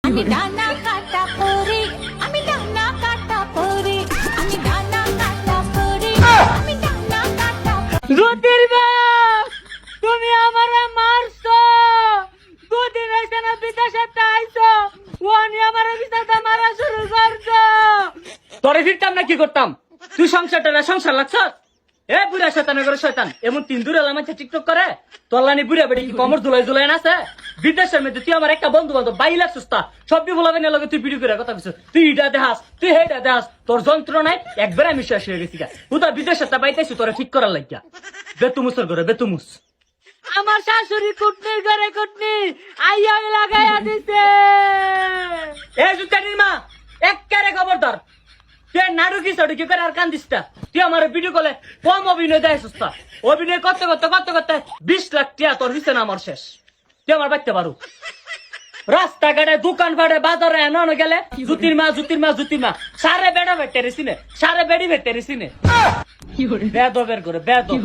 আমি ডানা কাটা পরি, আমি ডানা কাটা পরি, আমি ডানা কাটা পরি, আমি ডানা কাটা পরি। জ্যোতির্ময়, তুমি আমারে মারছো। দুদিন হয়েছে না বিদেশে আইছো, ওয়ানি আমারে বিদেশে মারা শুরু করছো। তোরে ফিরতাম না কি করতাম? তুই সংসারটা সংসার লাগছ? এ বুড়া শয়তানের ঘরে শয়তান, এমন তিন দূরে লামাইছে টিকটক করে। তোলানি বুড়া বেড়ে কি কমর দুলাই দুলাই আছে? বিদেশের মধ্যে তুই আমার একটা বন্ধু বান্ধব 22 লাখ সুস্তা সবই বলাবে না লগে তুই ভিডিও করে কথা কইছিস। তুই এটা দেখাস, তুই হেটা দেখাস, তোর যন্ত্রণায় একবার আমি শেষ হয়ে গেছি। হুদা বিদেশে তা পাইতেছি তোরা ঠিক করার লাগিয়া। বেতুমুসের ঘরে বেতুমুস। আমার শাশুড়ি কুটনির ঘরে কুটনি আইয়া লাগাইয়া দিছে। এ জুতানির মা, এক্কারে খবরদার। তুই নাটকি সাটকি করে আর কান্দিসটা। তুই আমার ভিডিও কলে কম অভিনয় দেয় সুস্তা। অভিনয় করতে করতে করতে করতে 20 লাখ টিয়া তোর দিছে না আমার শেষ। তুই আমার বাইতে পারু। রাস্তাঘাটে দোকান পাটে বাজারে এনে গেলে জুতির মা জুতির মা জুতির মা সারে বেড়া ভেটে রেছিনে, সারে বেড়ি ভেটে রেছিনে। বেদবের করে বেদব।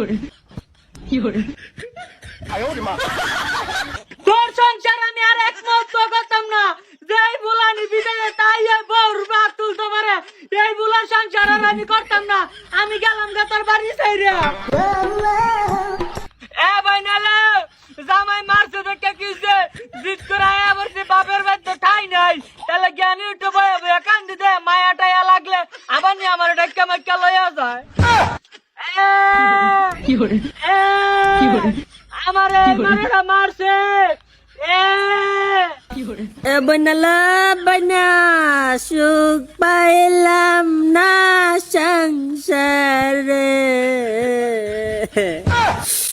তোর সংসার আমি আর এক মুহূর্ত করতাম না। যেই বুলানি বিদেশে তাই বউর বাপ তুলতে পারে, এই বুলার সংসার আর আমি করতাম না। আমি গেলাম গে তোর বাড়ি সাইরে। এ বাইনালে জামাই মারছে দেখে কিছে জিত করে আয়া বলছে বাপের বাড়িতে ঠাই নাই। তাহলে জ্ঞানী উঠে বয়ে বয়ে কান্দি দে, মায়া টায়া লাগলে আবার নিয়ে আমার ডাক্কা মাক্কা লইয়া যায়। আমারে মারেরা মারছে। এ বনালা বনা সুখ পাইলাম না সংসারে